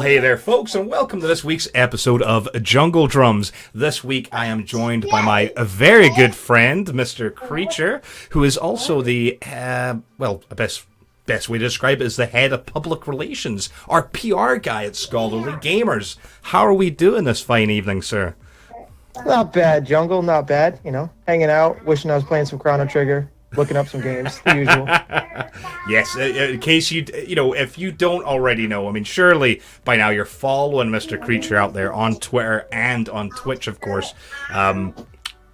hey there, folks, and welcome to this week's episode of Jungle Drums. This week, I am joined by my very good friend, Mr. Creature, who is also the, best way to describe it is the head of public relations, our PR guy at Scholarly Gamers. How are we doing this fine evening, sir? Not bad, Jungle, not bad. You know, hanging out, wishing I was playing some Chrono Trigger, looking up some games, the usual. Yes, in case if you don't already know, I mean, surely by now you're following Mr. Creature out there on Twitter and on Twitch, of course.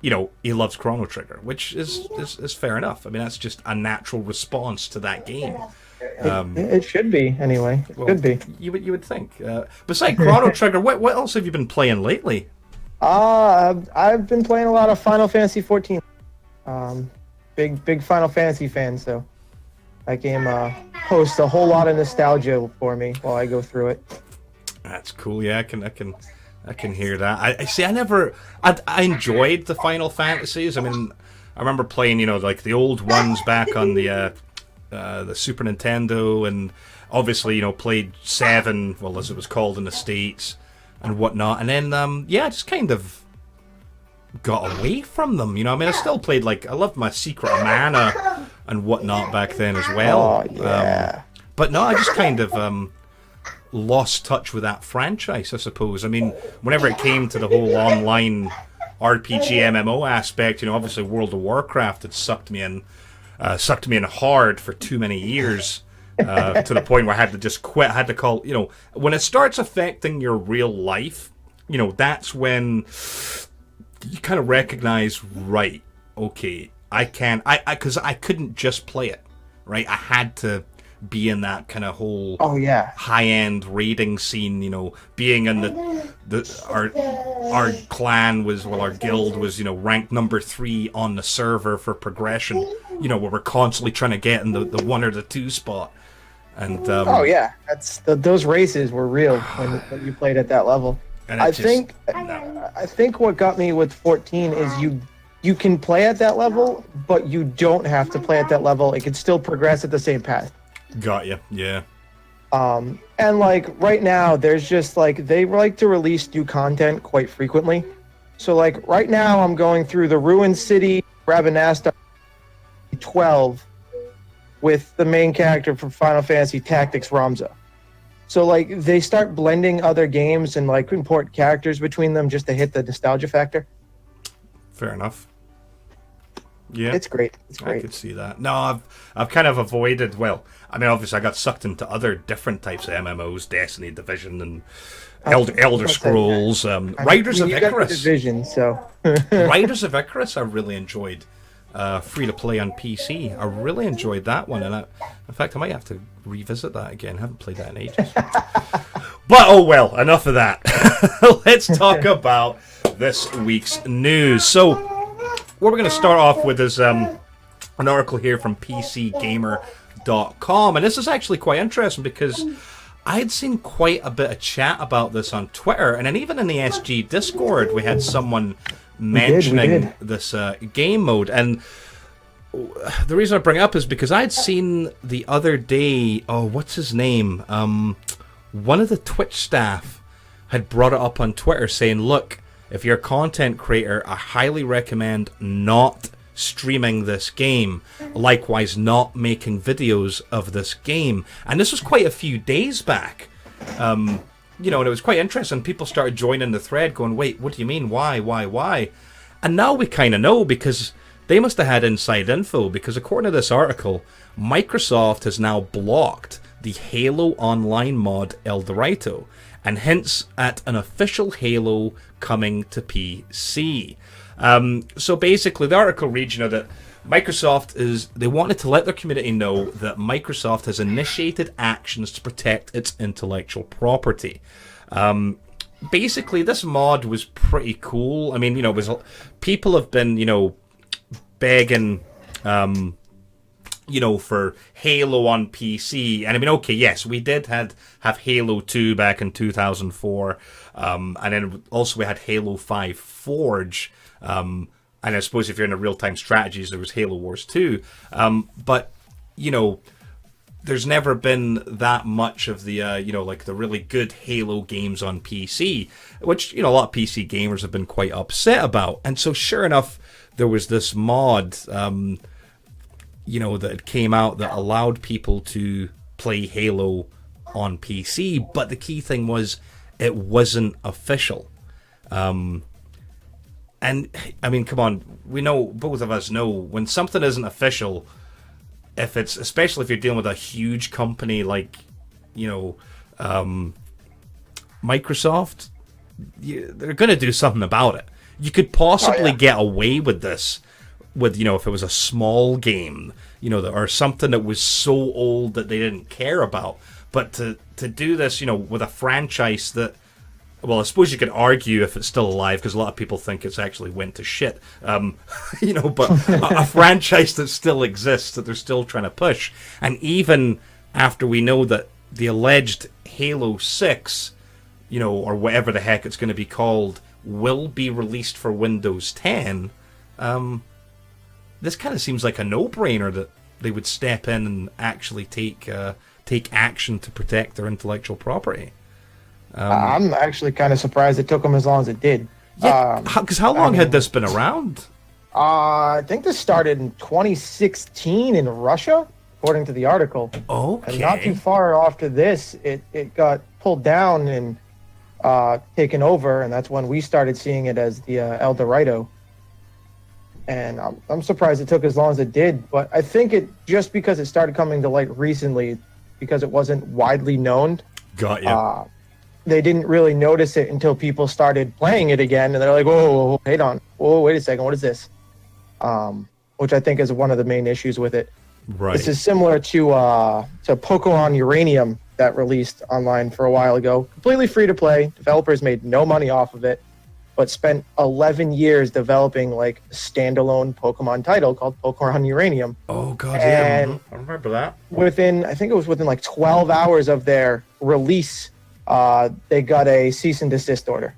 He loves Chrono Trigger, which is fair enough. I mean, that's just a natural response to that game. It should be, anyway. It could be. You would think. Besides Chrono Trigger, what else have you been playing lately? I've been playing a lot of Final Fantasy 14. Big Final Fantasy fan, so that game hosts a whole lot of nostalgia for me while I go through it. That's cool. Yeah, I can hear that. I enjoyed the Final Fantasies. I mean, I remember playing, like the old ones back on the Super Nintendo, and obviously, played 7, well, as it was called in the States, and whatnot. And then, I just kind of got away from them. I mean, I still played, I loved my Secret of Mana and whatnot back then as well. Oh, yeah. But no, I just kind of lost touch with that franchise, I suppose. I mean, whenever it came to the whole online RPG MMO aspect, obviously World of Warcraft had sucked me in hard for too many years, to the point where I had to just quit. I had to call, when it starts affecting your real life, that's when you kind of recognize, right, okay, because I couldn't just play it, right? I had to be in that kind of whole high-end raiding scene, being in our clan was, our guild was, ranked number 3 on the server for progression, where we're constantly trying to get in the 1 or the 2 spot. And those races were real when you played at that level. I think what got me with 14 is you can play at that level, but you don't have to play at that level. It can still progress at the same path. Got you, yeah. And right now, there's just they like to release new content quite frequently. So right now, I'm going through the Ruined City Rabanastar 12 with the main character from Final Fantasy Tactics, Ramza. So they start blending other games and import characters between them just to hit the nostalgia factor. Fair enough. Yeah, it's great. It's great. I could see that. No, I've kind of avoided. Well, I mean, obviously, I got sucked into other different types of MMOs, Destiny, Division, and Elder Scrolls, Riders of Icarus. Division, so Riders of Icarus, I really enjoyed. Free to play on PC. I really enjoyed that one, and in fact, I might have to revisit that again. I haven't played that in ages. But oh well, enough of that. Let's talk about this week's news. So, what we're going to start off with is an article here from PCGamer.com, and this is actually quite interesting because I had seen quite a bit of chat about this on Twitter, and then even in the SG Discord, we had someone mentioning this game mode. And the reason I bring it up is because I'd seen the other day, what's his name? One of the Twitch staff had brought it up on Twitter saying, look, if you're a content creator, I highly recommend not streaming this game. Likewise, not making videos of this game. And this was quite a few days back. And it was quite interesting. People started joining the thread going, wait, what do you mean? Why? And now we kind of know, because they must have had inside info, because according to this article, Microsoft has now blocked the Halo Online mod El Dorito, and hints at an official Halo coming to PC. So basically, the article reads, that they wanted to let their community know that Microsoft has initiated actions to protect its intellectual property. Basically, this mod was pretty cool. I mean, people have been, begging, for Halo on PC. And I mean, okay, yes, we did have Halo 2 back in 2004. And then also we had Halo 5 Forge. And I suppose if you're in a real-time strategies, there was Halo Wars 2. But, there's never been that much of the like the really good Halo games on PC, which a lot of PC gamers have been quite upset about. And so sure enough, there was this mod that came out that allowed people to play Halo on PC, but the key thing was it wasn't official. And I mean, come on, both of us know when something isn't official, especially if you're dealing with a huge company like, Microsoft, they're going to do something about it. You could possibly get away with this with, if it was a small game, or something that was so old that they didn't care about. But to do this, with a franchise that, well, I suppose you could argue if it's still alive, because a lot of people think it's actually went to shit. But a franchise that still exists, that they're still trying to push. And even after we know that the alleged Halo 6, or whatever the heck it's going to be called, will be released for Windows 10, this kind of seems like a no-brainer that they would step in and actually take action to protect their intellectual property. I'm actually kind of surprised it took them as long as it did. Yeah, because how long had this been around? I think this started in 2016 in Russia, according to the article. Okay. And not too far after this, it got pulled down and taken over, and that's when we started seeing it as the El Dorado. And I'm surprised it took as long as it did, but I think it just because it started coming to light recently, because it wasn't widely known. Got you. They didn't really notice it until people started playing it again, and they're like, whoa, wait a second, what is this? Which I think is one of the main issues with it. Right. This is similar to Pokemon Uranium that released online for a while ago. Completely free to play. Developers made no money off of it, but spent 11 years developing like a standalone Pokemon title called Pokemon Uranium. Oh, God, and yeah. I remember that. I think it was within like 12 hours of their release, they got a cease and desist order.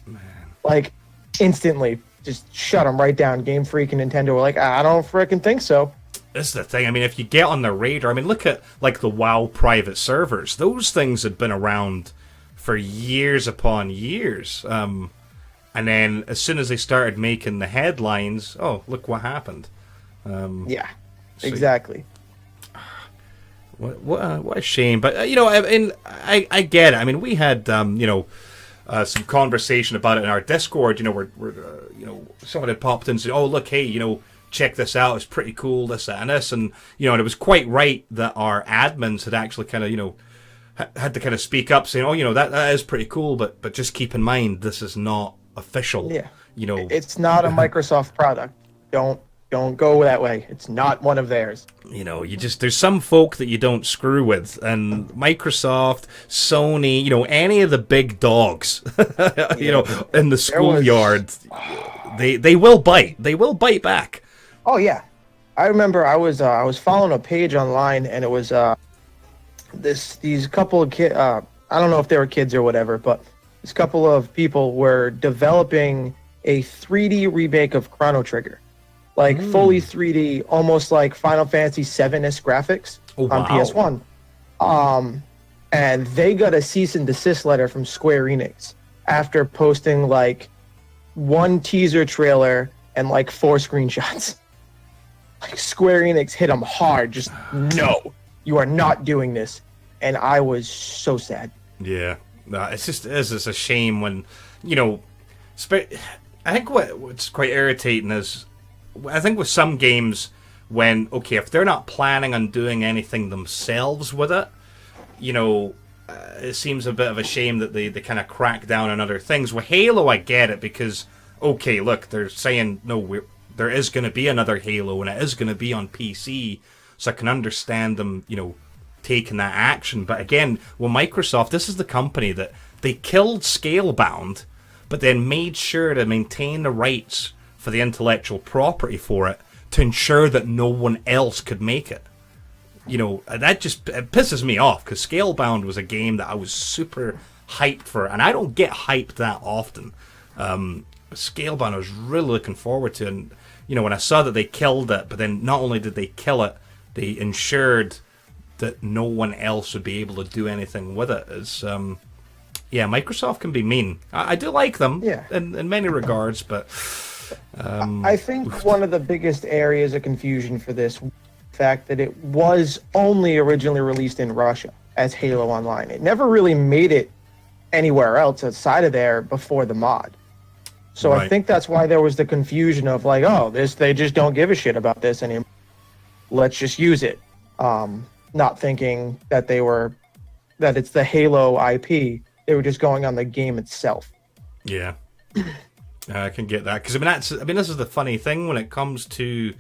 Man. Like, instantly. Just shut them right down. Game Freak and Nintendo were like, I don't frickin' think so. This is the thing. I mean, if you get on the radar, I mean, look at like the WoW private servers. Those things had been around for years upon years. And then as soon as they started making the headlines, oh, look what happened. Yeah, exactly. What a shame. But, I get it. I mean, we had, some conversation about it in our Discord, where someone had popped in and said, oh, look, hey, check this out, it's pretty cool, this, that, and this, and, and it was quite right that our admins had actually kind of, had to kind of speak up, saying, oh, that is pretty cool, but just keep in mind, this is not official. Yeah. It's not a Microsoft product. Don't go that way. It's not one of theirs. There's some folk that you don't screw with, and Microsoft, Sony, any of the big dogs, in the schoolyard, they will bite. They will bite back. Oh yeah, I remember I was following a page online, and it was these couple of kids. I don't know if they were kids or whatever, but this couple of people were developing a 3D remake of Chrono Trigger. Like fully 3D, almost like Final Fantasy VII-esque graphics on PS1. And they got a cease and desist letter from Square Enix after posting like one teaser trailer and like 4 screenshots. Like Square Enix hit them hard, just no, you are not doing this. And I was so sad. Yeah, no, it's a shame when, I think what's quite irritating is, I think with some games, when, okay, if they're not planning on doing anything themselves with it, it seems a bit of a shame that they kind of crack down on other things. With Halo, I get it, because, okay, look, they're saying, no, there is going to be another Halo, and it is going to be on PC, so I can understand them, taking that action. But again, with Microsoft, this is the company that they killed Scalebound, but then made sure to maintain the rights for the intellectual property for it to ensure that no one else could make it. That just it pisses me off, because Scalebound was a game that I was super hyped for, and I don't get hyped that often. Scalebound I was really looking forward to, and when I saw that they killed it, but then not only did they kill it, they ensured that no one else would be able to do anything with it. Is Microsoft can be mean. I do like them in many regards, but I think one of the biggest areas of confusion for this was the fact that it was only originally released in Russia as Halo Online. It never really made it anywhere else outside of there before the mod. So I think that's why there was the confusion of like, oh, they just don't give a shit about this anymore. Let's just use it. Not thinking that that it's the Halo IP. They were just going on the game itself. Yeah. I can get that. Because, this is the funny thing when it comes to,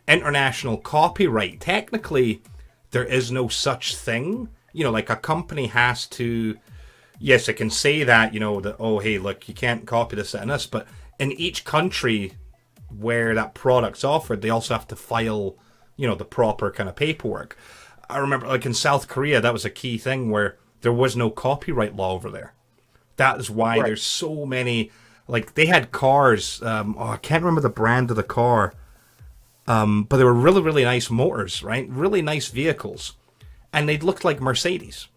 international copyright. Technically, there is no such thing. Like a company has to, yes, it can say that, that, oh, hey, look, you can't copy this and this. But in each country where that product's offered, they also have to file, the proper kind of paperwork. I remember, like in South Korea, that was a key thing where there was no copyright law over there. That is why there's so many, like they had cars, I can't remember the brand of the car, but they were really, really nice motors, right? Really nice vehicles. And they looked like Mercedes.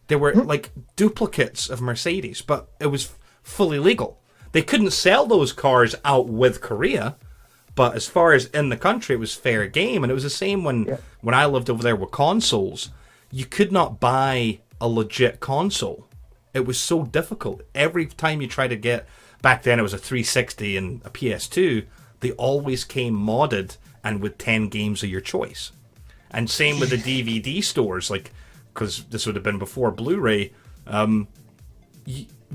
They were like duplicates of Mercedes, but it was fully legal. They couldn't sell those cars out with Korea, but as far as in the country, it was fair game. And it was the same when I lived over there with consoles. You could not buy a legit console. It was so difficult. Every time you try to get, back then it was a 360 and a PS2, they always came modded and with 10 games of your choice. And same with the DVD stores, like, because this would have been before Blu-ray,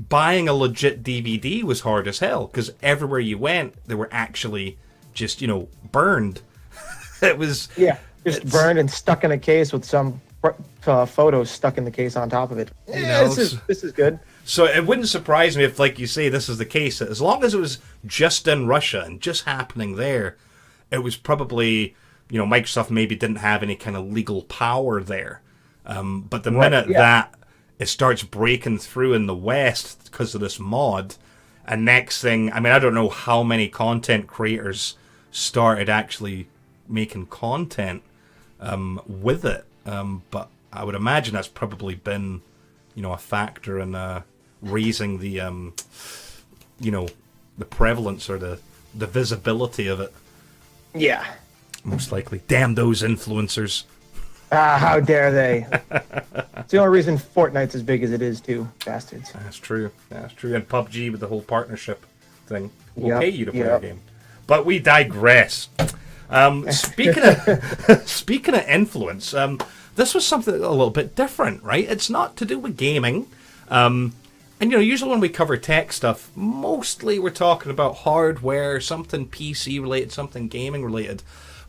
buying a legit DVD was hard as hell, because everywhere you went, they were actually just, burned. It was... Yeah, just burned and stuck in a case with some photos stuck in the case on top of it. This is good. So it wouldn't surprise me if, like you say, this is the case. As long as it was just in Russia and just happening there, it was probably, Microsoft maybe didn't have any kind of legal power there. But the minute that it starts breaking through in the West because of this mod, and next thing, I don't know how many content creators started actually making content with it. But I would imagine that's probably been, a factor in raising the, the prevalence or the visibility of it. Yeah. Most likely. Damn those influencers. How dare they? It's the only reason Fortnite's as big as it is, too. Bastards. That's true. And PUBG with the whole partnership thing. We'll pay you to play our game. But we digress. Speaking of influence, this was something a little bit different, right? It's not to do with gaming. And usually when we cover tech stuff, mostly we're talking about hardware, something PC related, something gaming related.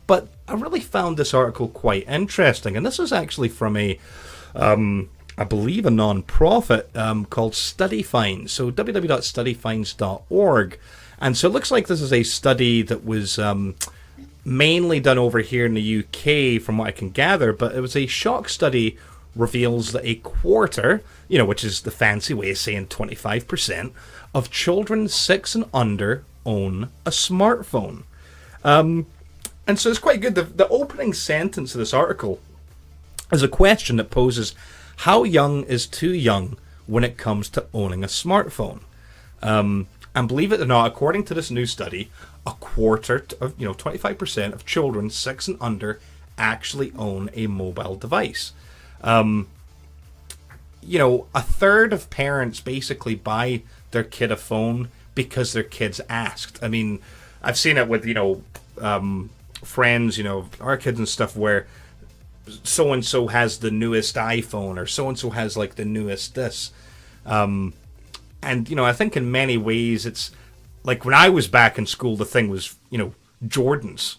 But I really found this article quite interesting, and this is actually from I believe, a non-profit called Study Finds. So www.studyfinds.org. And so it looks like this is a study that was mainly done over here in the UK, from what I can gather, but it was a shock study reveals that a quarter, which is the fancy way of saying 25%, of children 6 and under own a smartphone. And so it's quite good. The opening sentence of this article is a question that poses, how young is too young when it comes to owning a smartphone? And believe it or not, according to this new study, a quarter of, 25% of children 6 and under actually own a mobile device. A third of parents basically buy their kid a phone because their kids asked. I've seen it with, friends, our kids and stuff, where so-and-so has the newest iPhone, or so-and-so has, like, the newest this. And, I think in many ways it's, like, when I was back in school, the thing was, Jordans,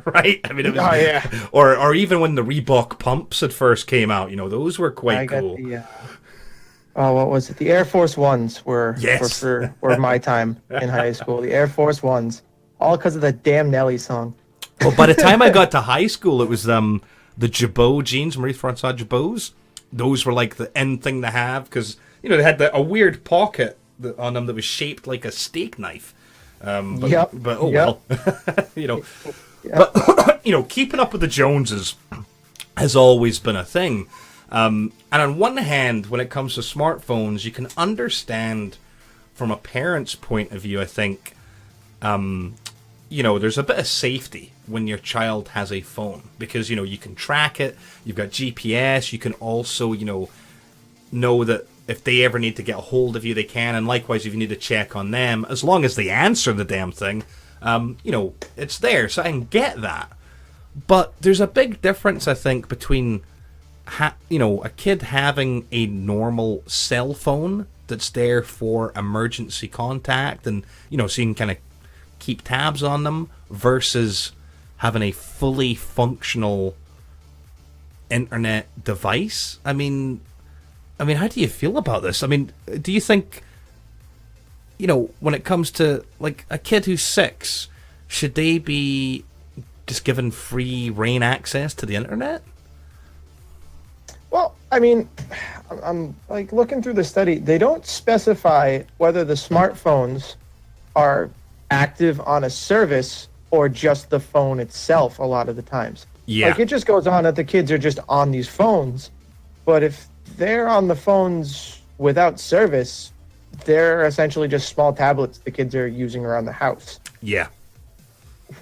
right? It was, or even when the Reebok pumps at first came out, those were quite cool. What was it? The Air Force Ones were my time in high school. The Air Force Ones, all because of that damn Nelly song. Well, by the time I got to high school, it was the Jabot jeans, Marie-Francois Jabots. Those were like the end thing to have, because they had a weird pocket on them that was shaped like a steak knife. Well. Yeah. But, keeping up with the Joneses has always been a thing. And on one hand, when it comes to smartphones, you can understand from a parent's point of view, I think, there's a bit of safety when your child has a phone because, you can track it. You've got GPS. You can also, know that if they ever need to get a hold of you, they can. And likewise, if you need to check on them, as long as they answer the damn thing, it's there. So I can get that. But there's a big difference, I think, between, a kid having a normal cell phone that's there for emergency contact and, so you can kind of keep tabs on them versus having a fully functional internet device. I mean, how do you feel about this? I mean, do you think, when it comes to, like, a kid who's 6, should they be just given free reign access to the internet? Well, I mean, I'm like looking through the study. They don't specify whether the smartphones are active on a service or just the phone itself a lot of the times. Yeah. Like, it just goes on that the kids are just on these phones. But if they're on the phones without service, they're essentially just small tablets the kids are using around the house. Yeah.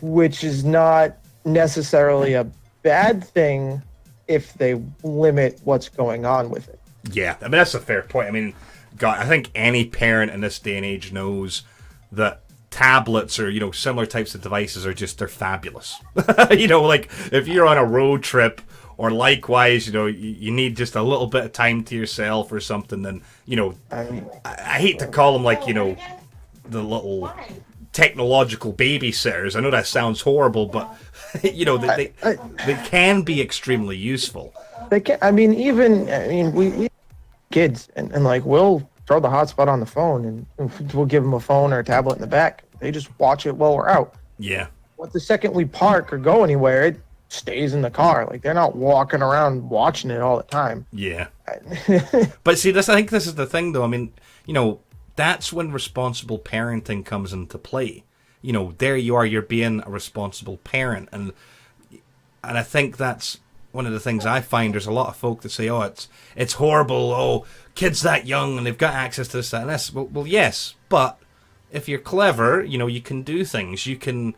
Which is not necessarily a bad thing if they limit what's going on with it. Yeah, I mean, that's a fair point. I mean, God, I think any parent in this day and age knows that tablets or, similar types of devices they're fabulous. Like if you're on a road trip or likewise, you need just a little bit of time to yourself or something, then, I hate to call them like, the little technological babysitters. I know that sounds horrible, but they can be extremely useful. They can. We kids and like we'll throw the hotspot on the phone and we'll give them a phone or a tablet in the back. They just watch it while we're out. Yeah. But the second we park or go anywhere, it stays in the car. Like, they're not walking around watching it all the time. Yeah. But see, I think this is the thing, though. I mean, that's when responsible parenting comes into play. There you are, you're being a responsible parent. And I think that's one of the things I find. There's a lot of folk that say, oh, it's horrible. Oh, kids that young and they've got access to this, that, and this. Well, yes, but if you're clever, you can do things. You can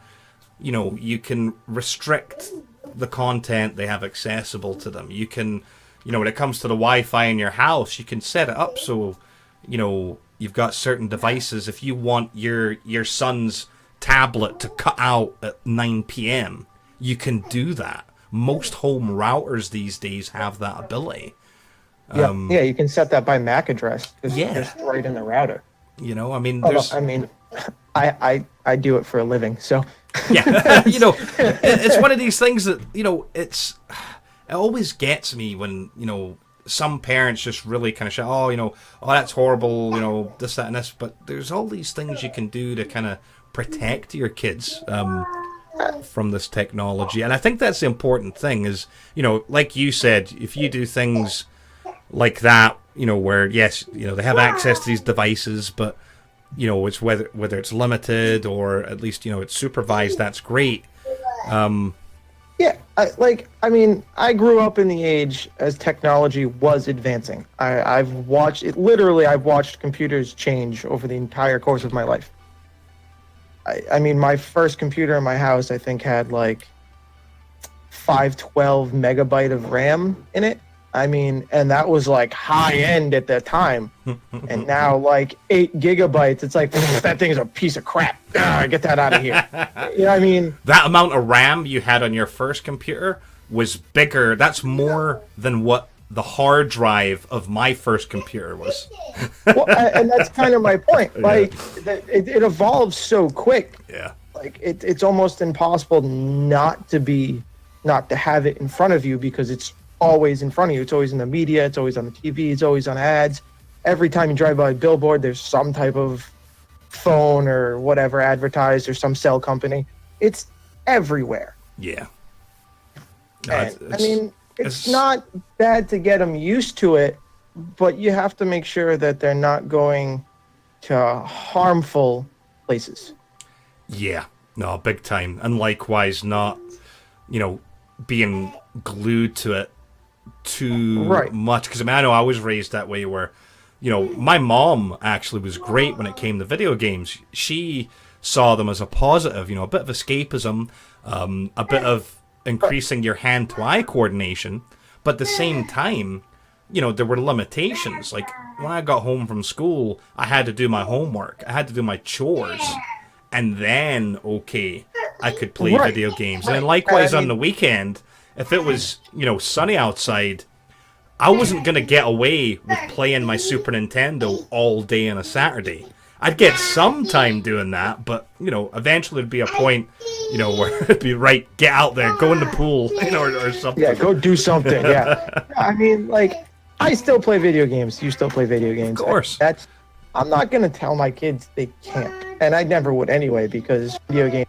restrict the content they have accessible to them. You can, when it comes to the Wi-Fi in your house, you can set it up so, you've got certain devices. If you want your son's tablet to cut out at 9 p.m., you can do that. Most home routers these days have that ability. Yeah, you can set that by MAC address. Yeah. Just right in the router. I do it for a living, so. Yeah, it's one of these things that, it always gets me when, some parents just really kind of shout, oh, that's horrible, this, that, and this. But there's all these things you can do to kind of protect your kids from this technology. And I think that's the important thing is, like you said, if you do things like that, where, yes, they have access to these devices, but, it's whether it's limited or at least, it's supervised, that's great. Yeah, I grew up in the age as technology was advancing. I've watched it. Literally, I've watched computers change over the entire course of my life. My first computer in my house, I think, had like 512 megabyte of RAM in it. And that was like high end at the time. And now, like 8 gigabytes, it's like, that thing is a piece of crap. Get that out of here. You know what I mean? That amount of RAM you had on your first computer was bigger. That's more than what the hard drive of my first computer was. Well, and that's kind of my point. Like, it evolves so quick. Yeah. Like, it's almost impossible not to have it in front of you because it's always in front of you. It's always in the media. It's always on the TV. It's always on ads. Every time you drive by a billboard, there's some type of phone or whatever advertised or some cell company. It's everywhere. Yeah. It's not bad to get them used to it, but you have to make sure that they're not going to harmful places. Yeah. No, big time. And likewise, not, being glued to it too Right. much. Because, I know I was raised that way where, my mom actually was great when it came to video games. She saw them as a positive, a bit of escapism, a bit of increasing your hand-to-eye coordination. But at the same time, there were limitations. Like, when I got home from school, I had to do my homework. I had to do my chores. And then, I could play video games. And then likewise on the weekend, if it was, sunny outside, I wasn't going to get away with playing my Super Nintendo all day on a Saturday. I'd get some time doing that, but, eventually there'd be a point, where it'd be, right, get out there, go in the pool, or something. Yeah, go do something, yeah. I mean, like, I still play video games. You still play video games. Of course. I'm not going to tell my kids they can't. And I never would anyway, because video games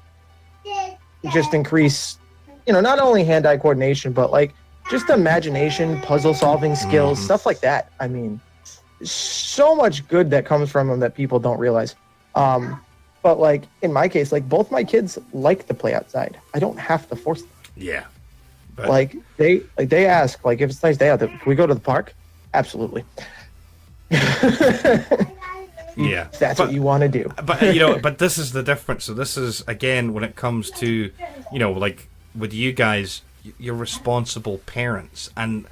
just increase, not only hand-eye coordination, but, like, just imagination, puzzle-solving skills, stuff like that. I mean, so much good that comes from them that people don't realize. But, like, in my case, like, both my kids like to play outside. I don't have to force them. Yeah. But... Like, they ask, like, if it's a nice day out, can we go to the park? Absolutely. Yeah, that's what you want to do. But this is the difference. So this is, again, when it comes to, like with you guys, you're responsible parents. And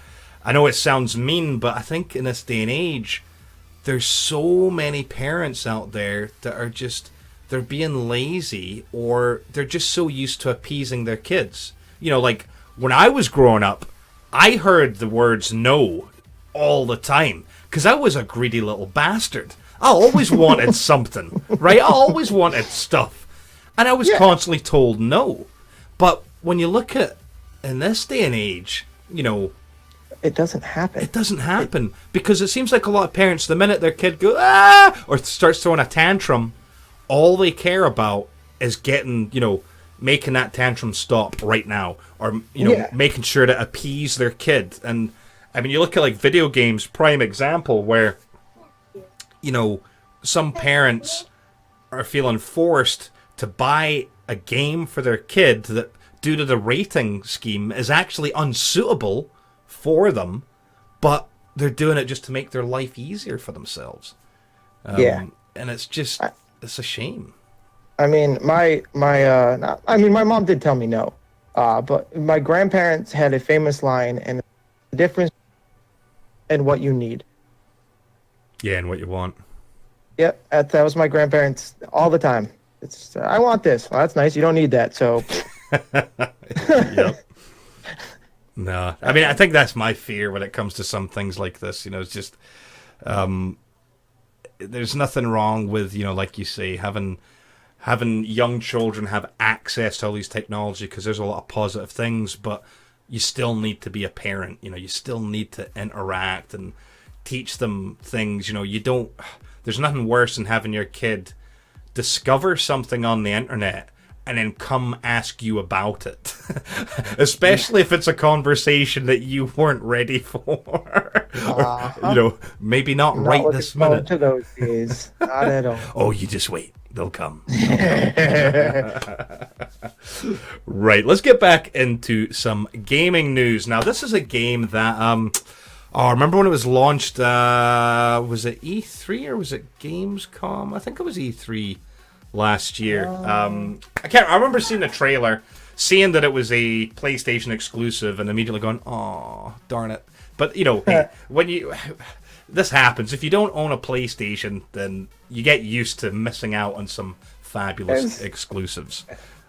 I know it sounds mean, but I think in this day and age, there's so many parents out there that are just, they're being lazy, or they're just so used to appeasing their kids. Like when I was growing up, I heard the words no all the time because I was a greedy little bastard. I always wanted something, right? I always wanted stuff. And I was constantly told no. But when you look at, in this day and age, it doesn't happen. It doesn't happen. Because it seems like a lot of parents, the minute their kid goes, or starts throwing a tantrum, all they care about is getting, making that tantrum stop right now. Or, making sure to appease their kid. And, I mean, you look at, like, video games, prime example, where... some parents are feeling forced to buy a game for their kid that, due to the rating scheme, is actually unsuitable for them, but they're doing it just to make their life easier for themselves. And it's just, it's a shame. I mean, my mom did tell me no, but my grandparents had a famous line, and the difference in what you need. Yeah, and what you want. Yep, that was my grandparents all the time. It's I want this. Well, that's nice. You don't need that, so. Yep. No, I mean, I think that's my fear when it comes to some things like this. It's just, there's nothing wrong with, like you say, having young children have access to all these technology, because there's a lot of positive things, but you still need to be a parent. You still need to interact and teach them things. There's nothing worse than having your kid discover something on the internet and then come ask you about it. Especially if it's a conversation that you weren't ready for. Or, maybe not right this minute. To those days. Not at all. Oh, you just wait. They'll come. Right, let's get back into some gaming news. Now, this is a game that... remember when it was launched, was it E3 or was it Gamescom? I think it was E3 last year. I remember seeing the trailer, seeing that it was a PlayStation exclusive, and immediately going, oh, darn it. But, hey, when this happens, if you don't own a PlayStation, then you get used to missing out on some fabulous exclusives.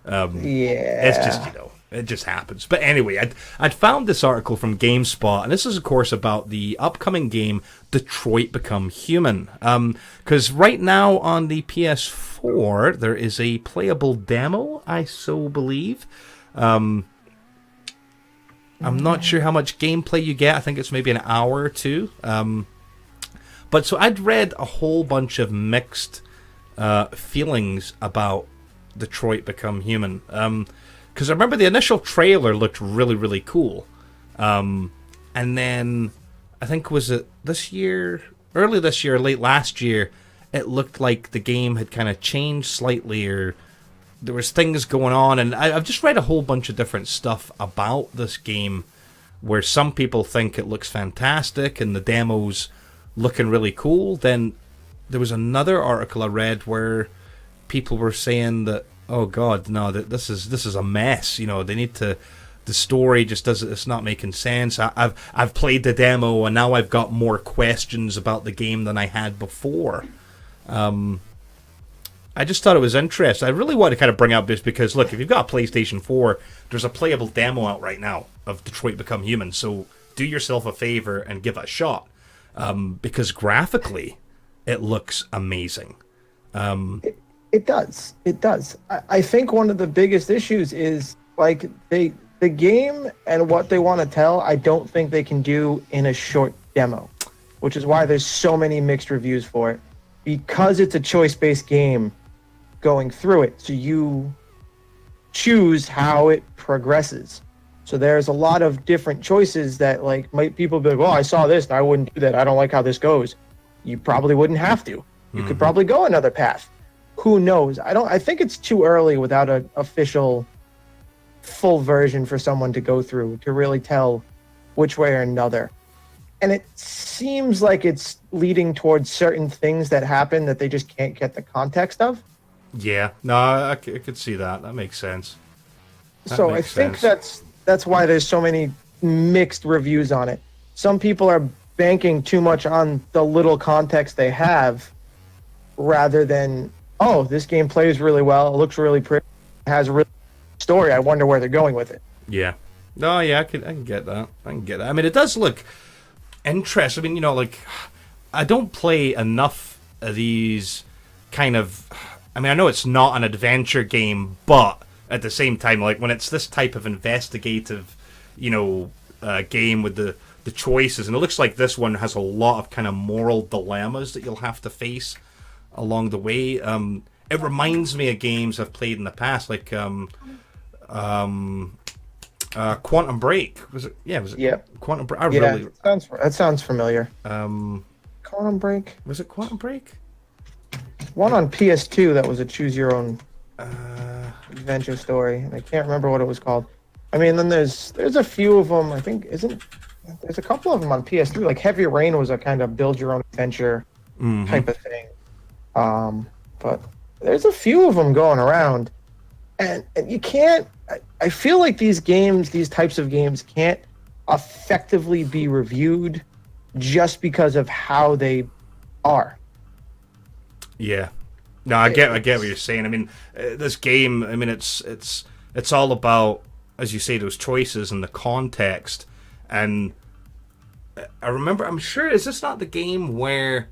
It's just, it just happens. But anyway, I'd found this article from GameSpot, and this is, of course, about the upcoming game Detroit Become Human. Because right now on the PS4, there is a playable demo, I so believe. I'm not sure how much gameplay you get. I think it's maybe an hour or two. But so I'd read a whole bunch of mixed feelings about Detroit Become Human. Because I remember the initial trailer looked really, really cool. And then, I think, was it this year, early this year, late last year, it looked like the game had kind of changed slightly, or there was things going on, and I've just read a whole bunch of different stuff about this game, where some people think it looks fantastic and the demo's looking really cool. Then there was another article I read where people were saying that, oh god, no, that this is a mess. You know, they need to. The story just doesn't. It's not making sense. I've played the demo and now I've got more questions about the game than I had before. I just thought it was interesting. I really want to kind of bring up this because, look, if you've got a PlayStation 4, there's a playable demo out right now of Detroit Become Human. So do yourself a favor and give it a shot, because graphically, it looks amazing. It does. It does. I think one of the biggest issues is like the game and what they want to tell. I don't think they can do in a short demo, which is why there's so many mixed reviews for it, because it's a choice-based game going through it. So you choose how it progresses. So there's a lot of different choices that like people be like, well, I saw this and I wouldn't do that. I don't like how this goes. You probably wouldn't have to. You could probably go another path. Who knows? I think it's too early without an official full version for someone to go through to really tell which way or another. And it seems like it's leading towards certain things that happen that they just can't get the context of. Yeah, no, I could see that. That makes sense. So I think that's why there's so many mixed reviews on it. Some people are banking too much on the little context they have rather than, oh, this game plays really well, it looks really pretty, it has a really story, I wonder where they're going with it. Yeah. No, yeah, I can get that. I mean, it does look interesting. I mean, you know, like, I don't play enough of these kind of... I mean, I know it's not an adventure game, but at the same time, like, when it's this type of investigative, you know, game with the choices, and it looks like this one has a lot of kind of moral dilemmas that you'll have to face along the way. It reminds me of games I've played in the past, like Quantum Break. Was it? Yeah, was it? Yeah. Quantum Break. That sounds familiar. Quantum Break. Was it Quantum Break? One on PS2 that was a choose your own adventure story, and I can't remember what it was called. I mean, then there's a few of them. I think there's a couple of them on PS3. Like Heavy Rain was a kind of build your own adventure type of thing. But there's a few of them going around, and you can't. I feel like these types of games can't effectively be reviewed just because of how they are. Yeah, no, I get what you're saying. I mean, this game. I mean, it's all about, as you say, those choices and the context. And I remember, I'm sure, is this not the game where,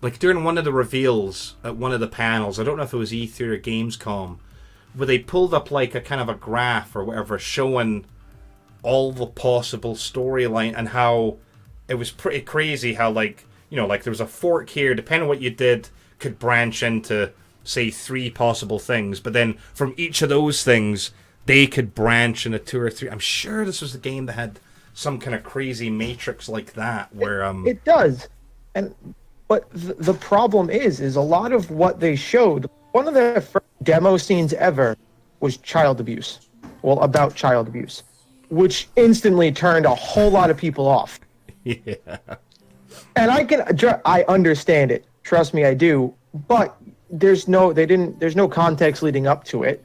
like, during one of the reveals at one of the panels, I don't know if it was E3 or Gamescom, where they pulled up like a kind of a graph or whatever showing all the possible storyline and how it was pretty crazy how, like, you know, like there was a fork here, depending on what you did, could branch into, say, 3 possible things, but then from each of those things they could branch into 2 or 3. I'm sure this was the game that had some kind of crazy matrix like that where it does. But the problem is a lot of what they showed, one of their first demo scenes ever was child abuse. Well, about child abuse, which instantly turned a whole lot of people off. Yeah. And I understand it. Trust me, I do. But there's no context leading up to it.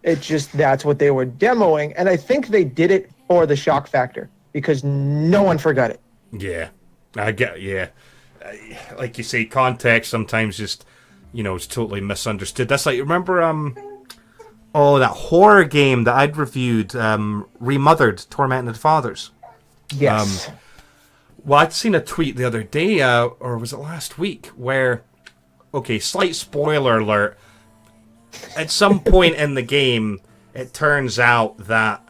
It just, that's what they were demoing. And I think they did it for the shock factor because no one forgot it. Yeah. Yeah. Like you say, context sometimes just, you know, it's totally misunderstood. That's like, remember, that horror game that I'd reviewed, Remothered, Tormented Fathers. Yes. Well, I'd seen a tweet the other day, or was it last week, where, okay, slight spoiler alert, at some point in the game, it turns out that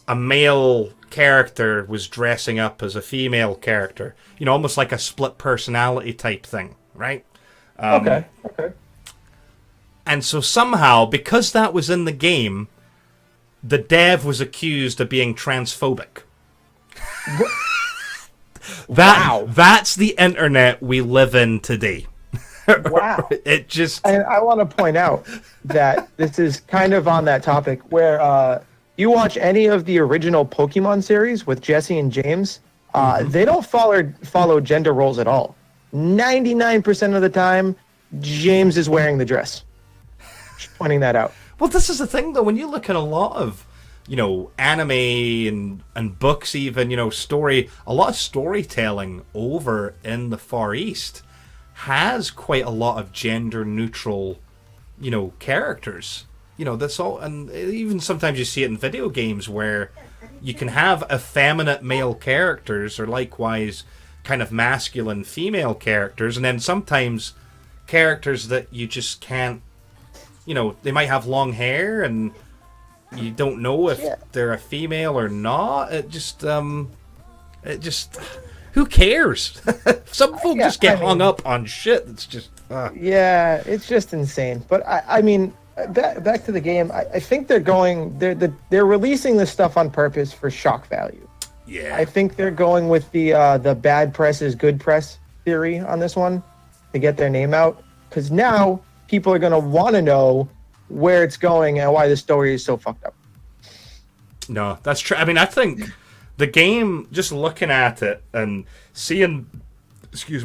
a male character was dressing up as a female character. You know, almost like a split personality type thing, right? Okay. And so somehow, because that was in the game, the dev was accused of being transphobic. Wow. That's the internet we live in today. Wow. It just... And I want to point out that this is kind of on that topic where you watch any of the original Pokemon series with Jesse and James, they don't follow gender roles at all. 99% of the time, James is wearing the dress. Just pointing that out. Well, this is the thing, though. When you look at a lot of, anime and books, even, a lot of storytelling over in the Far East has quite a lot of gender neutral, characters. That's all. And even sometimes you see it in video games where you can have effeminate male characters or likewise kind of masculine female characters, and then sometimes characters that you just can't, they might have long hair and you don't know if they're a female or not. It just who cares? Some folk just get hung up on shit that's just yeah, it's just insane. But I mean, back to the game, I think they're releasing this stuff on purpose for shock value. Yeah, I think they're going with the bad press is good press theory on this one to get their name out, because now people are going to want to know where it's going and why the story is so fucked up. No, that's true. I mean, I think the game, just looking at it and seeing,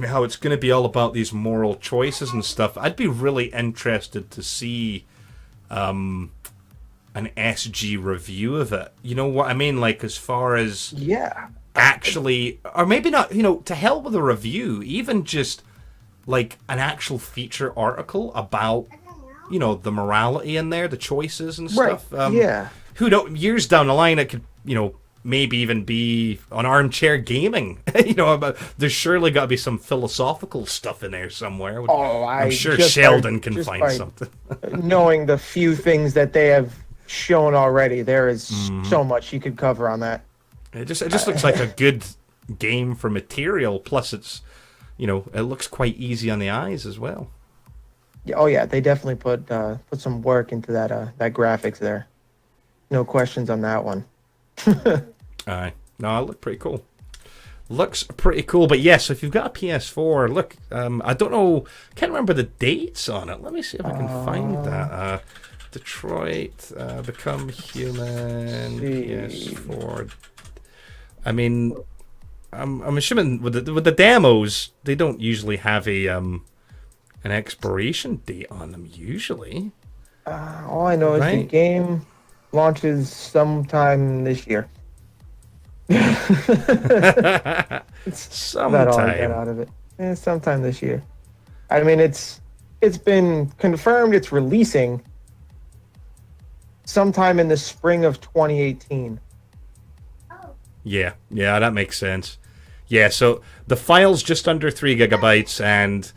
how it's going to be all about these moral choices and stuff, I'd be really interested to see an SG review of it. You know what I mean? Like, as far as actually, or maybe not, to hell with a review, even just like an actual feature article about, the morality in there, the choices and stuff. Right. Who don't, years down the line, it could, maybe even be on Armchair Gaming. There's surely got to be some philosophical stuff in there somewhere. I'm sure Sheldon can find something. Knowing the few things that they have shown already, there is so much you could cover on that. It just looks like a good game for material. Plus, it's it looks quite easy on the eyes as well. Oh yeah, they definitely put some work into that graphics there. No questions on that one. Aye. No, it looked pretty cool. Looks pretty cool, but yes, if you've got a PS4, look, I don't know, can't remember the dates on it. Let me see if I can find that. Detroit, Become Human, PS4. I mean, I'm assuming with the demos, they don't usually have an expiration date on them usually. All I know is the game launches sometime this year. Sometime. That's all I get out of it. Sometime this year. I mean, it's been confirmed it's releasing sometime in the spring of 2018. Yeah, that makes sense. Yeah, so the file's just under 3 gigabytes, and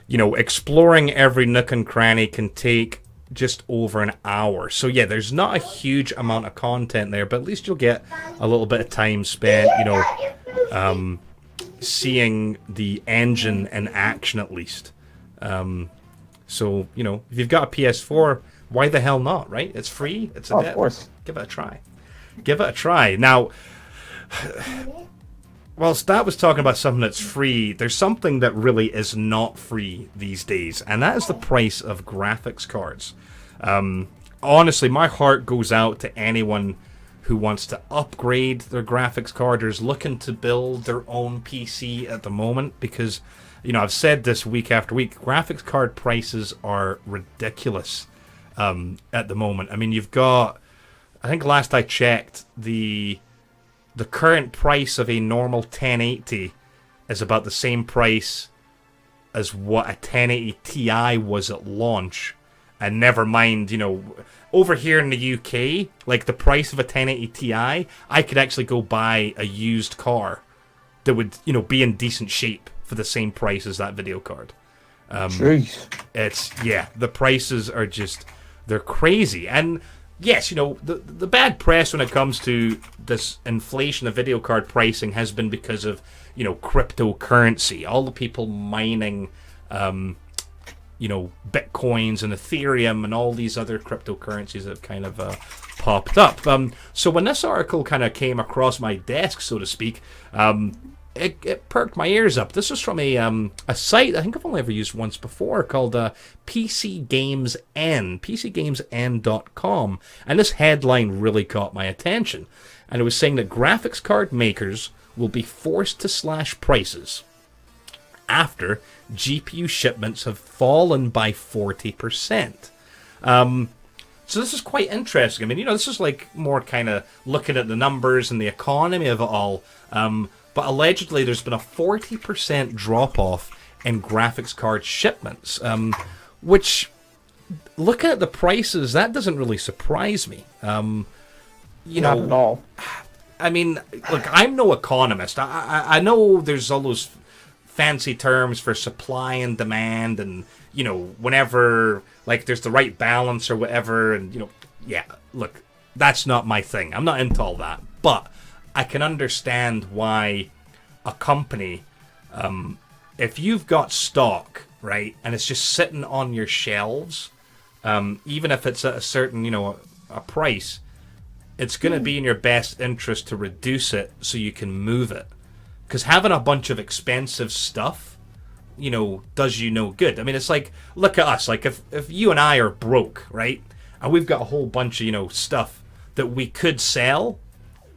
exploring every nook and cranny can take just over an hour. So yeah, there's not a huge amount of content there, but at least you'll get a little bit of time spent, seeing the engine in action at least. So, if you've got a PS4, why the hell not, right? It's free. It's of course. Give it a try. Now, whilst that was talking about something that's free, there's something that really is not free these days, and that is the price of graphics cards. Honestly, my heart goes out to anyone who wants to upgrade their graphics card or is looking to build their own PC at the moment, because, I've said this week after week, graphics card prices are ridiculous at the moment. I mean, you've got, I think last I checked, the current price of a normal 1080 is about the same price as what a 1080 Ti was at launch. And never mind, over here in the UK, like the price of a 1080 Ti, I could actually go buy a used car that would, be in decent shape for the same price as that video card. Jeez. The prices are just, they're crazy. And yes, the bad press when it comes to this inflation of video card pricing has been because of, cryptocurrency. All the people mining, Bitcoins and Ethereum and all these other cryptocurrencies that have kind of popped up. So when this article kind of came across my desk, so to speak, it perked my ears up. This was from a site I think I've only ever used once before called PCGamesN, PCGamesN.com, and this headline really caught my attention. And it was saying that graphics card makers will be forced to slash prices after GPU shipments have fallen by 40%. So this is quite interesting. I mean, this is like more kind of looking at the numbers and the economy of it all. But allegedly there's been a 40% drop-off in graphics card shipments, which, looking at the prices, that doesn't really surprise me. Not at all. I mean, look, I'm no economist. I know there's all those fancy terms for supply and demand, and whenever like there's the right balance or whatever, and yeah, look, that's not my thing. I'm not into all that, but I can understand why a company, if you've got stock, right, and it's just sitting on your shelves, even if it's at a certain a price, it's going to be in your best interest to reduce it so you can move it. Because having a bunch of expensive stuff, does you no good. I mean, it's like, look at us. Like, if you and I are broke, right, and we've got a whole bunch of, stuff that we could sell,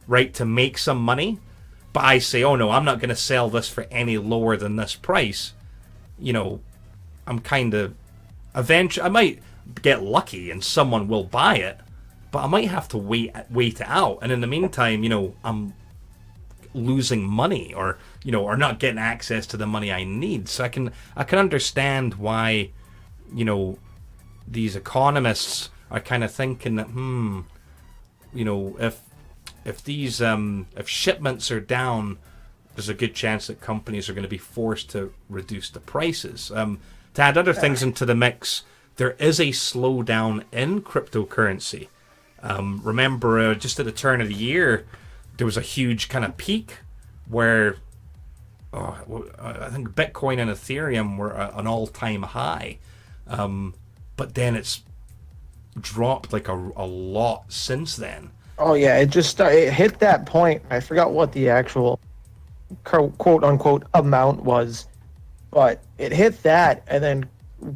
right, to make some money, but I say, oh, no, I'm not going to sell this for any lower than this price, I'm kind of... Eventually, I might get lucky and someone will buy it, but I might have to wait it out. And in the meantime, I'm losing money or not getting access to the money I need. So I can understand why these economists are kind of thinking that if shipments are down, there's a good chance that companies are going to be forced to reduce the prices. To add other things into the mix, there is a slowdown in cryptocurrency. Remember, just at the turn of the year, there was a huge kind of peak where I think Bitcoin and Ethereum were an all-time high. But then it's dropped like a lot since then. Oh, yeah, it hit that point. I forgot what the actual quote-unquote amount was, but it hit that, and then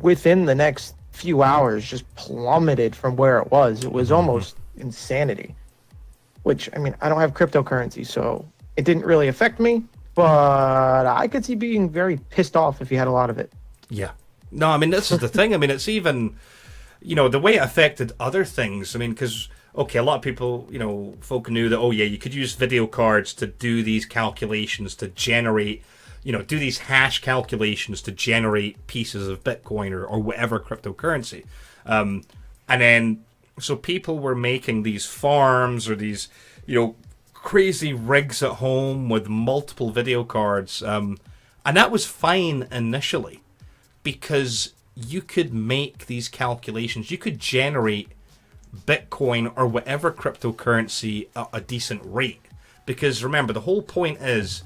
within the next few hours just plummeted from where it was. It was almost insanity. Which, I mean, I don't have cryptocurrency, so it didn't really affect me, but I could see being very pissed off if you had a lot of it. Yeah. No, I mean, this is the thing. I mean, it's even, the way it affected other things. I mean, because, okay, a lot of people, folk knew that, oh, yeah, you could use video cards to do these calculations to generate, do these hash calculations to generate pieces of Bitcoin or whatever cryptocurrency. And then, so people were making these farms or these, crazy rigs at home with multiple video cards. And that was fine initially because you could make these calculations. You could generate Bitcoin or whatever cryptocurrency at a decent rate. Because remember, the whole point is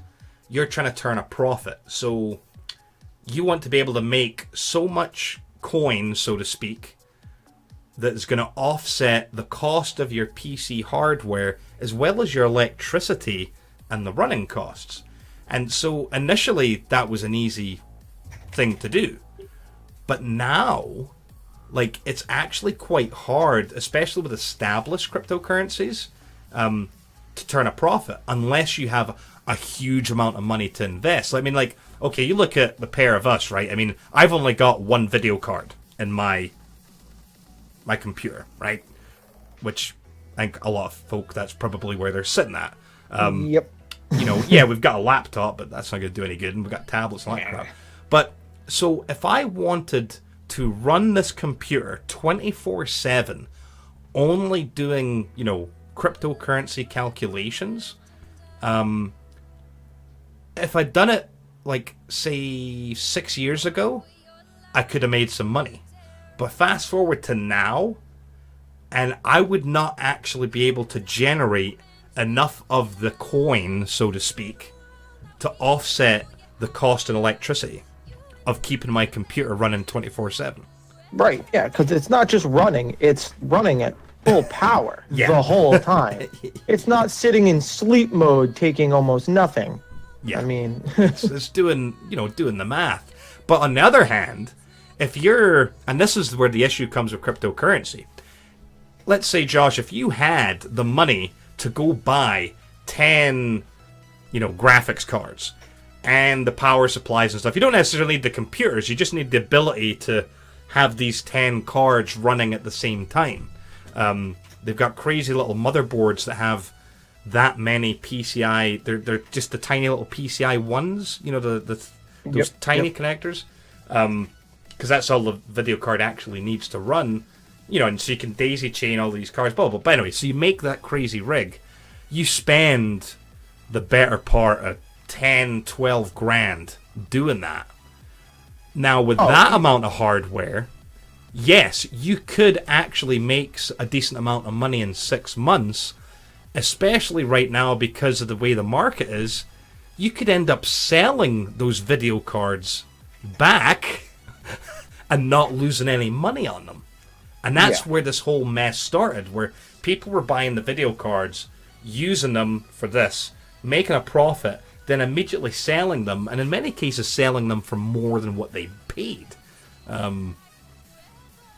you're trying to turn a profit. So you want to be able to make so much coin, so to speak, that's going to offset the cost of your PC hardware as well as your electricity and the running costs. And so initially that was an easy thing to do. But now, like, it's actually quite hard, especially with established cryptocurrencies, to turn a profit unless you have a huge amount of money to invest. I mean, like, okay, you look at the pair of us, right? I mean, I've only got one video card in my computer, right? Which I think a lot of folk, that's probably where they're sitting at. Yep. Yeah, we've got a laptop, but that's not going to do any good, and we've got tablets and all that crap. But, so, if I wanted to run this computer 24/7, only doing, cryptocurrency calculations, if I'd done it, like, say, 6 years ago, I could have made some money. But fast forward to now, and I would not actually be able to generate enough of the coin, so to speak, to offset the cost in electricity of keeping my computer running 24/7. Right, yeah, because it's not just running, it's running at full power the whole time. It's not sitting in sleep mode taking almost nothing. Yeah. I mean, it's doing the math. But on the other hand, if you're, and this is where the issue comes with cryptocurrency. Let's say, Josh, if you had the money to go buy 10, graphics cards and the power supplies and stuff, you don't necessarily need the computers. You just need the ability to have these 10 cards running at the same time. They've got crazy little motherboards that have that many PCI. They're just the tiny little PCI ones, those tiny connectors. Because that's all the video card actually needs to run. And so you can daisy chain all these cards, blah, blah. But anyway, so you make that crazy rig. You spend the better part of 10, 12 grand doing that. Now, with that amount of hardware, yes, you could actually make a decent amount of money in 6 months, especially right now because of the way the market is. You could end up selling those video cards back and not losing any money on them. And that's where this whole mess started, where people were buying the video cards, using them for this, making a profit, then immediately selling them, and in many cases selling them for more than what they paid.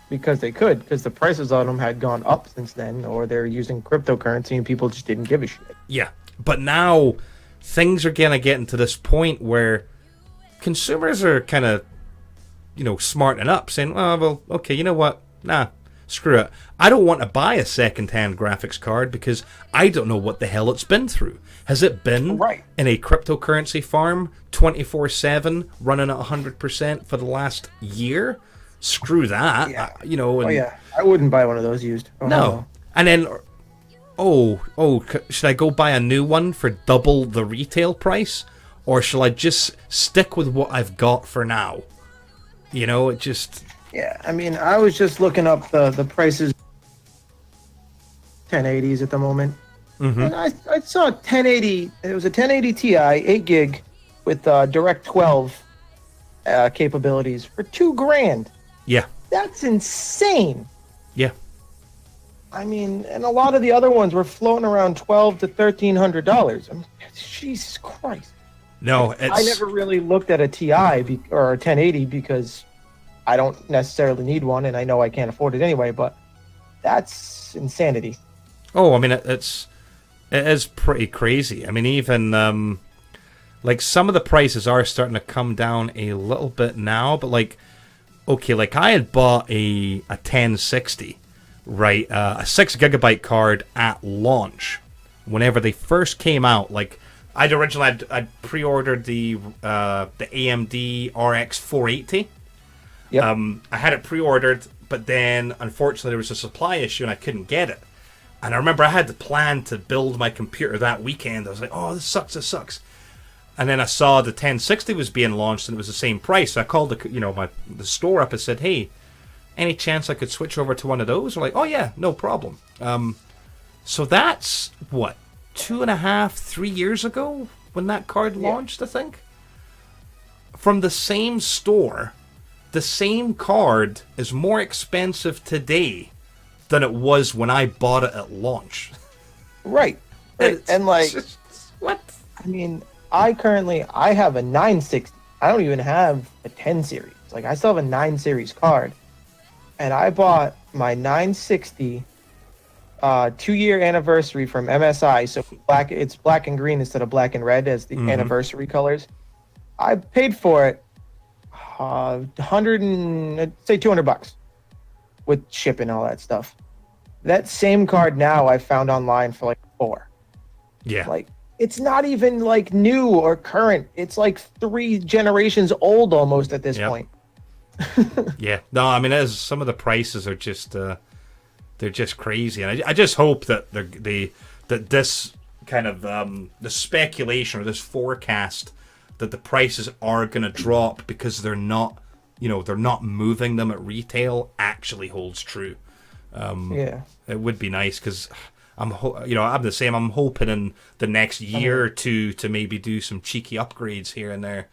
because the prices on them had gone up since then, or they're using cryptocurrency and people just didn't give a shit. Yeah, but now things are going to get into this point where consumers are kind of, smartening up, saying, oh, well, okay, you know what? Nah, screw it. I don't want to buy a second-hand graphics card because I don't know what the hell it's been through. Has it been in a cryptocurrency farm 24/7 running at 100% for the last year? Screw that. Yeah. And, I wouldn't buy one of those used. No. And then, should I go buy a new one for double the retail price? Or shall I just stick with what I've got for now? It just... Yeah, I mean, I was just looking up the prices, 1080s at the moment. Mm-hmm. And I saw 1080, it was a 1080 Ti, 8 gig with Direct 12 capabilities for $2,000. Yeah. That's insane. Yeah. I mean, and a lot of the other ones were floating around $1,200 to $1,300. I mean, Jesus Christ. No, I never really looked at a Ti or a 1080 because I don't necessarily need one, and I know I can't afford it anyway, but that's insanity. Oh, I mean, it is pretty crazy. I mean, even, some of the prices are starting to come down a little bit now, but, I had bought a 1060, right, a 6 gigabyte card at launch, whenever they first came out. I'd pre-ordered the AMD RX 480. Yep. I had it pre-ordered, but then unfortunately there was a supply issue and I couldn't get it. And I remember I had the plan to build my computer that weekend. I was like, oh, this sucks. And then I saw the 1060 was being launched and it was the same price. So I called the store up and said, hey, any chance I could switch over to one of those? They're like, oh yeah, no problem. So that's what, 2.5, 3 years ago when that card launched, I think. From the same store, the same card is more expensive today than it was when I bought it at launch. Right. And just, what? I mean, I have a 960. I don't even have a 10 series. I still have a 9 series card. And I bought my 960 2-year anniversary from MSI. So it's black and green instead of black and red as the anniversary colors. I paid for it $200 with shipping and all that stuff. That same card now I found online for $4. Yeah. It's not even new or current. It's 3 generations old almost at this point. Yeah. No, I mean, some of the prices are just they're just crazy, and I just hope that that this kind of the speculation or this forecast that the prices are going to drop because they're not moving them at retail actually holds true. It would be nice because I'm the same. I'm hoping in the next year or two to maybe do some cheeky upgrades here and there.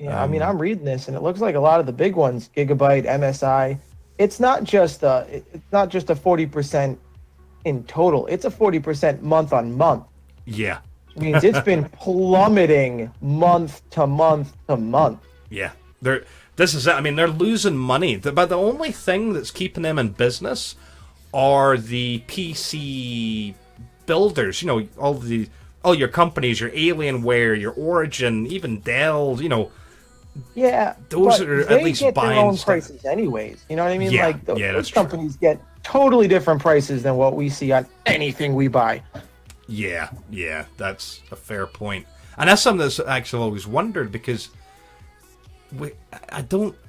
Yeah, I mean, I'm reading this and it looks like a lot of the big ones, Gigabyte, MSI. It's not just a 40% in total. It's a 40% month on month. Yeah. means it's been plummeting month to month to month. Yeah, this is it. I mean, they're losing money, but the only thing that's keeping them in business are the PC builders. You know, all your companies, your Alienware, your Origin, even Dell. You know, yeah, those are at least get buying their own stuff. prices anyways. You know what I mean? Yeah, Like those that's companies get totally different prices than what we see on anything we buy. Yeah, that's a fair point, and that's something that's actually always wondered because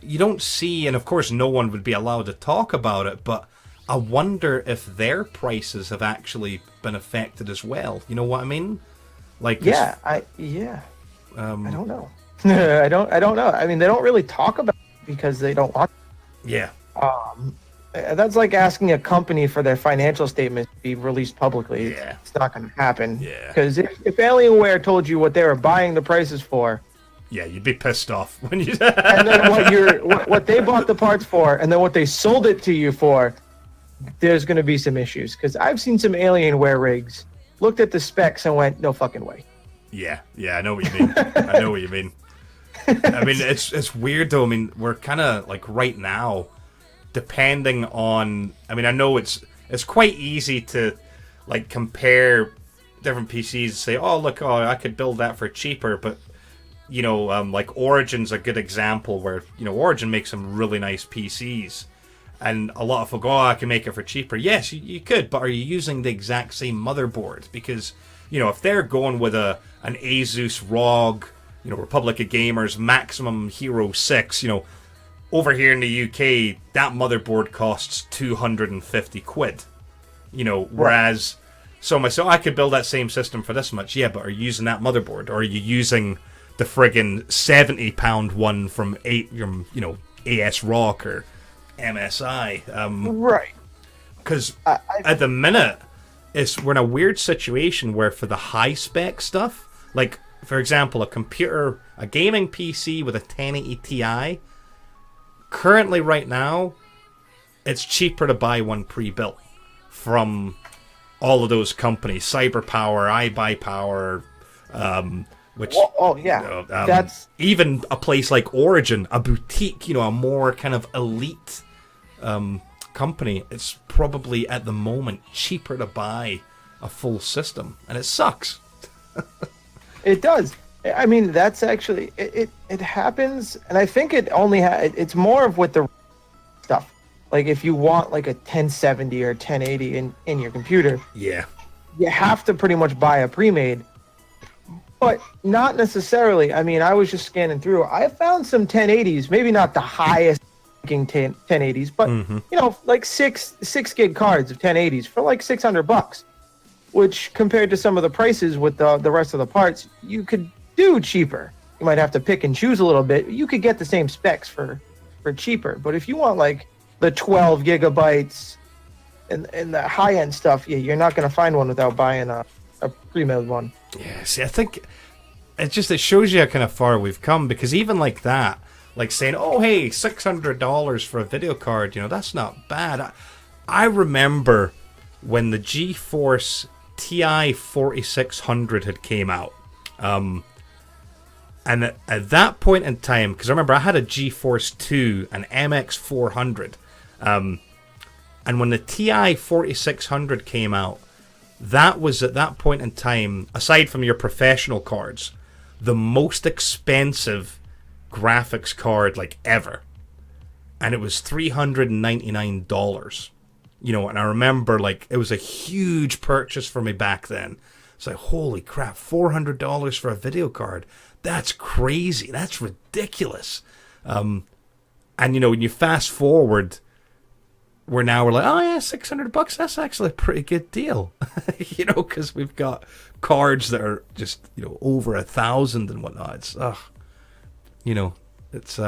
you don't see, and of course no one would be allowed to talk about it, but I wonder if their prices have actually been affected as well. You know what I mean? Like, I don't know. I don't know. I mean, they don't really talk about it because they don't want. Yeah. That's like asking a company for their financial statements to be released publicly. Yeah. It's not going to happen. Yeah. Because if Alienware told you what they were buying the prices for, yeah, you'd be pissed off when you. and then what they bought the parts for, and then what they sold it to you for, there's going to be some issues. Because I've seen some Alienware rigs, looked at the specs, and went, no fucking way. Yeah, I know what you mean. I know what you mean. I mean, it's weird though. I mean, we're kind of like right now, depending on. I mean, I know it's quite easy to like compare different PCs and say, oh look, I could build that for cheaper, but you know, like Origin's a good example where you know Origin makes some really nice PCs, and a lot of folk go, I can make it for cheaper. Yes, you could, but are you using the exact same motherboard? Because you know, if they're going with an Asus ROG, you know, Republic of Gamers Maximum Hero 6, you know, over here in the UK, that motherboard costs 250 quid. You know, whereas so I could build that same system for this much. Yeah, but are you using that motherboard, or are you using the friggin' £70 one from AS ROG or MSI? Right. Because at the minute, we're in a weird situation where for the high spec stuff, like for example, a gaming PC with a 1080 Ti, currently right now, it's cheaper to buy one pre-built from all of those companies, CyberPower, iBuyPower, which that's even a place like Origin, a boutique, you know, a more kind of elite company, it's probably at the moment cheaper to buy a full system, and it sucks. It does. I mean, that's actually it happens, and I think it only it's more of with the stuff. Like if you want like a 1070 or 1080 in your computer, yeah, you have to pretty much buy a pre-made. But not necessarily. I mean, I was just scanning through. I found some 1080s, maybe not the highest 1080s, but you know, like six gig cards of 1080s for like $600, which compared to some of the prices with the rest of the parts, you could do cheaper. You might have to pick and choose a little bit. You could get the same specs for cheaper. But if you want like the 12 gigabytes and the high end stuff, yeah, you're not going to find one without buying a pre-made one. Yeah, see, I think it shows you how kind of far we've come, because even like that, like saying, oh, hey, $600 for a video card, you know, that's not bad. I remember when the GeForce TI 4600 had came out. And at that point in time, because I remember I had a GeForce 2, an MX 400. And when the TI 4600 came out, that was at that point in time, aside from your professional cards, the most expensive graphics card like ever. And it was $399. You know, and I remember like it was a huge purchase for me back then. It's like, holy crap, $400 for a video card. That's crazy. That's ridiculous. And you know, when you fast forward, we're like, oh yeah, $600. That's actually a pretty good deal. You know, because we've got cards that are just, you know, over 1,000 and whatnot. It's you know, it's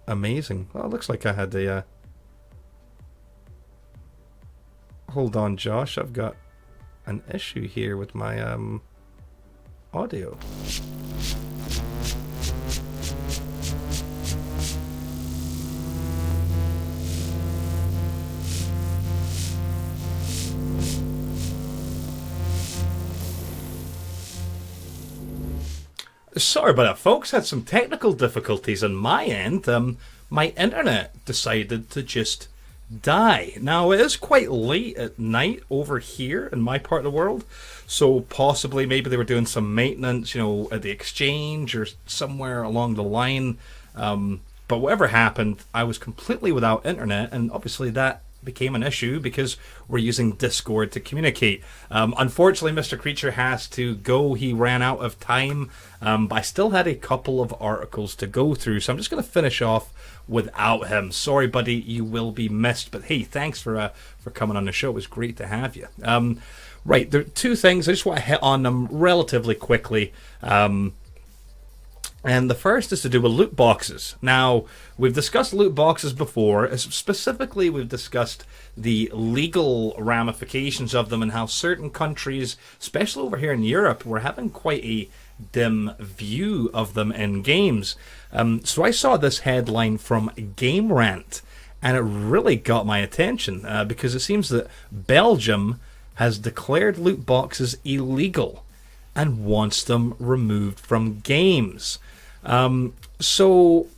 amazing. Well, it looks like I had a hold on, Josh. I've got an issue here with my audio. Sorry about that, folks. Had some technical difficulties on my end. My internet decided to just die. Now, it is quite late at night over here in my part of the world, so possibly maybe they were doing some maintenance, at the exchange or somewhere along the line. But whatever happened, I was completely without internet, and obviously that became an issue because we're using Discord to communicate. Unfortunately, Mr. Creature has to go. He ran out of time, but I still had a couple of articles to go through, so I'm just going to finish off without him. Sorry, buddy, you will be missed, but hey, thanks for coming on the show. It was great to have you. Right, there are two things. I just want to hit on them relatively quickly. And the first is to do with loot boxes. Now, we've discussed loot boxes before. Specifically, we've discussed the legal ramifications of them and how certain countries, especially over here in Europe, were having quite a dim view of them in games. So I saw this headline from Game Rant, and it really got my attention because it seems that Belgium has declared loot boxes illegal and wants them removed from games. So,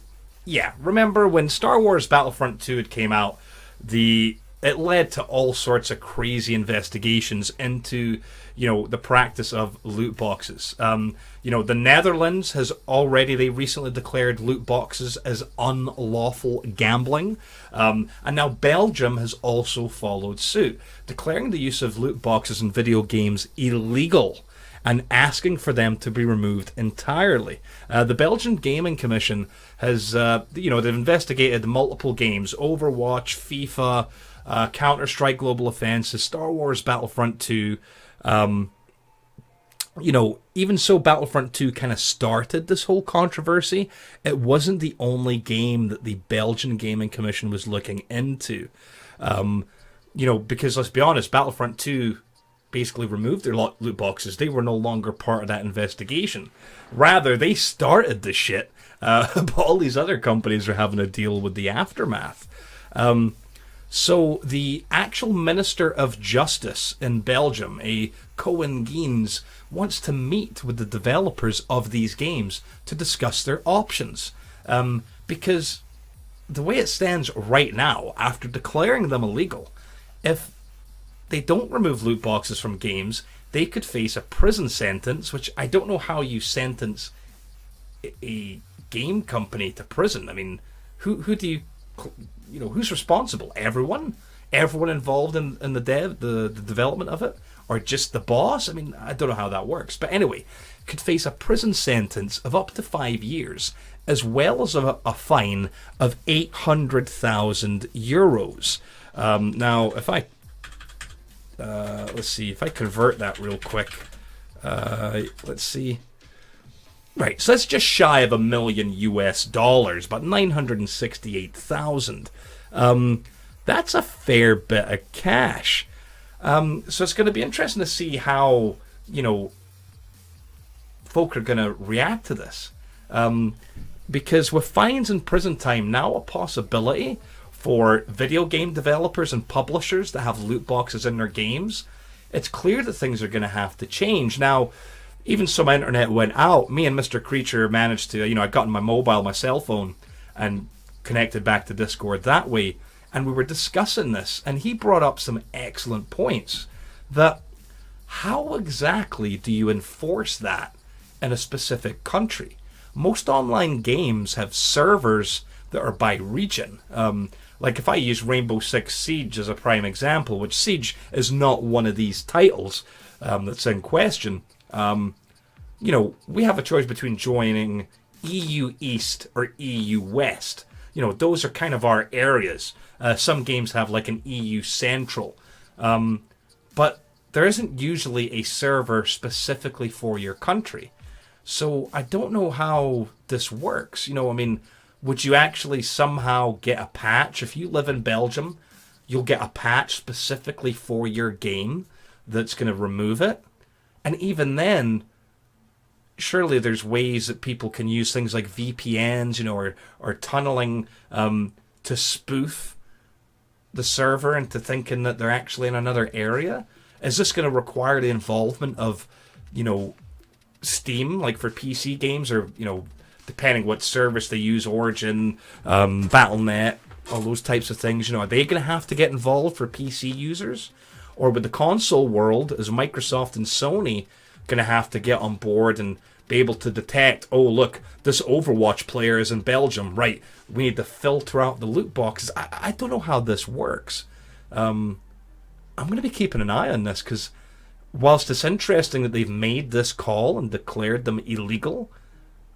yeah, remember when Star Wars Battlefront 2 had came out, it led to all sorts of crazy investigations into, the practice of loot boxes. The Netherlands they recently declared loot boxes as unlawful gambling. And now Belgium has also followed suit, declaring the use of loot boxes in video games illegal and asking for them to be removed entirely. The Belgian Gaming Commission has, they've investigated multiple games: Overwatch, FIFA, Counter-Strike Global Offensive, Star Wars Battlefront 2. Even so, Battlefront 2 kind of started this whole controversy. It wasn't the only game that the Belgian Gaming Commission was looking into. Because let's be honest, Battlefront 2 basically removed their loot boxes. They were no longer part of that investigation. Rather, they started the shit, but all these other companies are having to deal with the aftermath. So the actual Minister of Justice in Belgium, a Cohen Geens, wants to meet with the developers of these games to discuss their options. Because the way it stands right now, after declaring them illegal, if they don't remove loot boxes from games, they could face a prison sentence, which I don't know how you sentence a game company to prison. I mean, who do you, who's responsible? Everyone involved in the development of it, or just the boss? I mean, I don't know how that works. But anyway, could face a prison sentence of up to 5 years, as well as a fine of 800,000 euros. Now, if I let's see if I convert that real quick. Let's see. Right, so that's just shy of $1 million US, about 968,000. That's a fair bit of cash. So it's going to be interesting to see how folk are going to react to this, because with fines and prison time now a possibility for video game developers and publishers that have loot boxes in their games, it's clear that things are going to have to change. Now, even so, my internet went out. Me and Mr. Creature managed to, I got on my cell phone, and connected back to Discord that way, and we were discussing this, and he brought up some excellent points. That how exactly do you enforce that in a specific country? Most online games have servers that are by region. Like if I use Rainbow Six Siege as a prime example, which Siege is not one of these titles that's in question, we have a choice between joining EU East or EU West. Those are kind of our areas. Some games have like an EU Central. But there isn't usually a server specifically for your country. So I don't know how this works. Would you actually somehow get a patch? If you live in Belgium, you'll get a patch specifically for your game that's going to remove it. And even then, surely there's ways that people can use things like VPNs, or tunneling to spoof the server into thinking that they're actually in another area. Is this going to require the involvement of, Steam, like for PC games, or depending what service they use, Origin, Battle.net, all those types of things. Are they going to have to get involved for PC users, or with the console world, is Microsoft and Sony going to have to get on board and be able to detect, oh, look, this Overwatch player is in Belgium. Right, we need to filter out the loot boxes. I don't know how this works. I'm going to be keeping an eye on this, because whilst it's interesting that they've made this call and declared them illegal,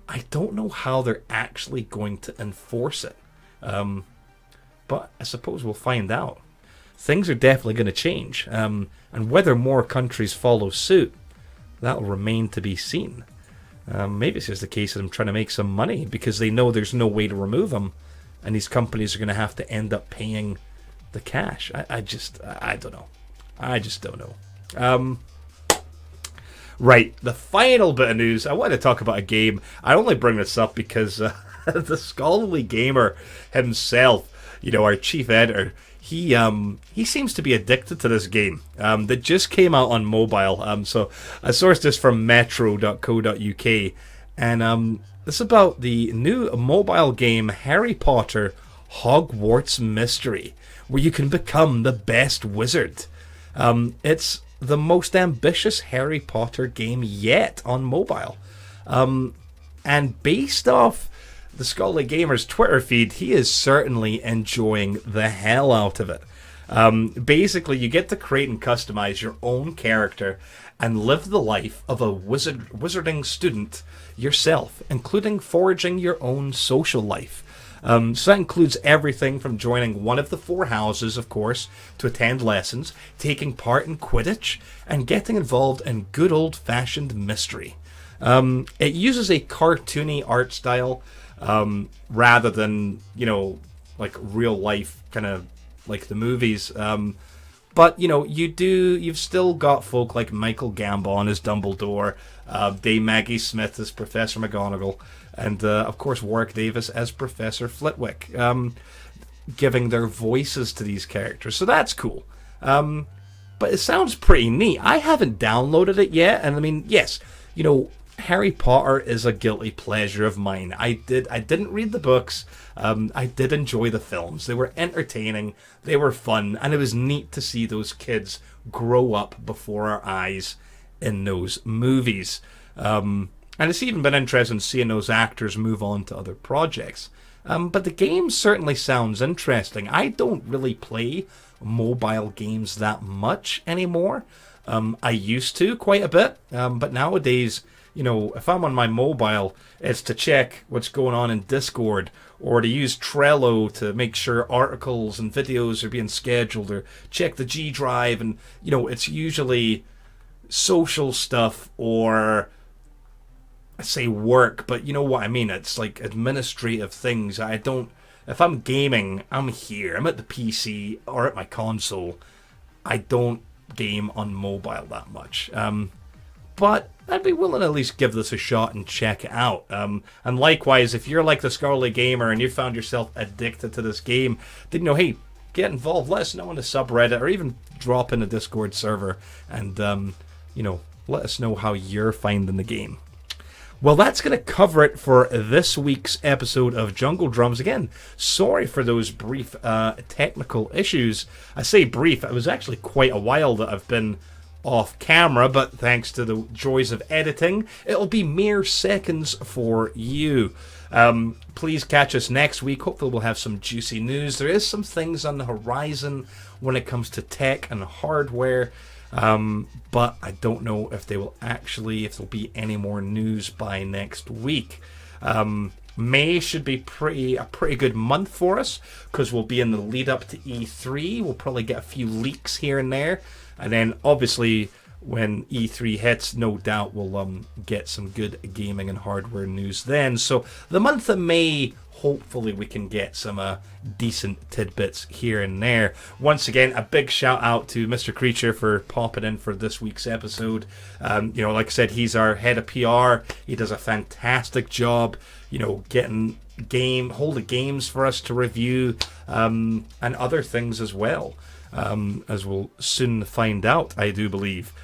I don't know how they're actually going to enforce it. But I suppose we'll find out. Things are definitely going to change. And whether more countries follow suit, that'll remain to be seen. Maybe it's just a case of them trying to make some money because they know there's no way to remove them, and these companies are going to have to end up paying the cash. I don't know. I just don't know. Right, the final bit of news. I want to talk about a game. I only bring this up because the scholarly gamer himself, our chief editor, he seems to be addicted to this game that just came out on mobile. So I sourced this from metro.co.uk, and this is about the new mobile game Harry Potter Hogwarts Mystery, where you can become the best wizard. It's the most ambitious Harry Potter game yet on mobile. And based off the Scholarly Gamer's Twitter feed, he is certainly enjoying the hell out of it. Basically, you get to create and customize your own character and live the life of a wizarding student yourself, including forging your own social life. So that includes everything from joining one of the 4 houses, of course, to attend lessons, taking part in Quidditch, and getting involved in good old-fashioned mystery. It uses a cartoony art style rather than, like real life, kind of like the movies. But, you've still got folk like Michael Gambon as Dumbledore, Dame Maggie Smith as Professor McGonagall, and, of course, Warwick Davis as Professor Flitwick, giving their voices to these characters. So that's cool. But it sounds pretty neat. I haven't downloaded it yet, and I mean, yes, Harry Potter is a guilty pleasure of mine. I didn't read the books. I did enjoy the films. They were entertaining. They were fun. And it was neat to see those kids grow up before our eyes in those movies. And it's even been interesting seeing those actors move on to other projects. But the game certainly sounds interesting. I don't really play mobile games that much anymore. I used to quite a bit. But nowadays, if I'm on my mobile, it's to check what's going on in Discord, or to use Trello to make sure articles and videos are being scheduled, or check the G Drive, and, it's usually social stuff, or I say work, but you know what I mean, it's like administrative things. If I'm gaming, I'm here, I'm at the PC, or at my console. I don't game on mobile that much. But I'd be willing to at least give this a shot and check it out. And likewise, if you're like the Scholarly Gamer and you found yourself addicted to this game, then, hey, get involved. Let us know on the subreddit, or even drop in a Discord server and, let us know how you're finding the game. Well, that's going to cover it for this week's episode of Jungle Drums. Again, sorry for those brief technical issues. I say brief, it was actually quite a while that I've been off camera, but thanks to the joys of editing, it'll be mere seconds for you. Please catch us next week. Hopefully we'll have some juicy news. There is some things on the horizon when it comes to tech and hardware, but I don't know if there'll be any more news by next week. May should be a pretty good month for us, because we'll be in the lead up to E3. We'll probably get a few leaks here and there. And then, obviously, when E3 hits, no doubt we'll get some good gaming and hardware news then. So the month of May, hopefully we can get some decent tidbits here and there. Once again, a big shout out to Mr. Creature for popping in for this week's episode. Like I said, he's our head of PR. He does a fantastic job, getting hold of games for us to review, and other things as well. As we'll soon find out, I do believe.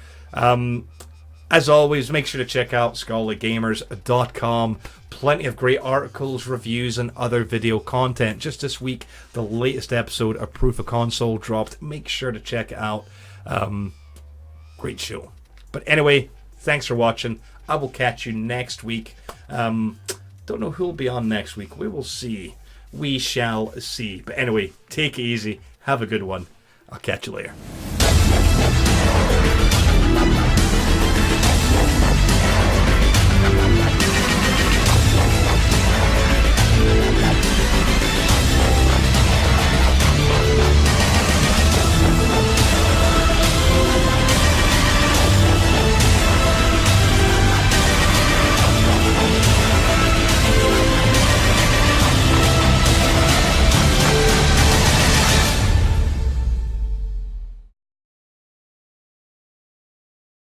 As always, make sure to check out scholarlygamers.com. Plenty of great articles, reviews, and other video content. Just this week, the latest episode of Proof of Console dropped. Make sure to check it out. Great show. But anyway, thanks for watching. I will catch you next week. Don't know who'll be on next week. We will see. We shall see. But anyway, take it easy. Have a good one. I'll catch you later.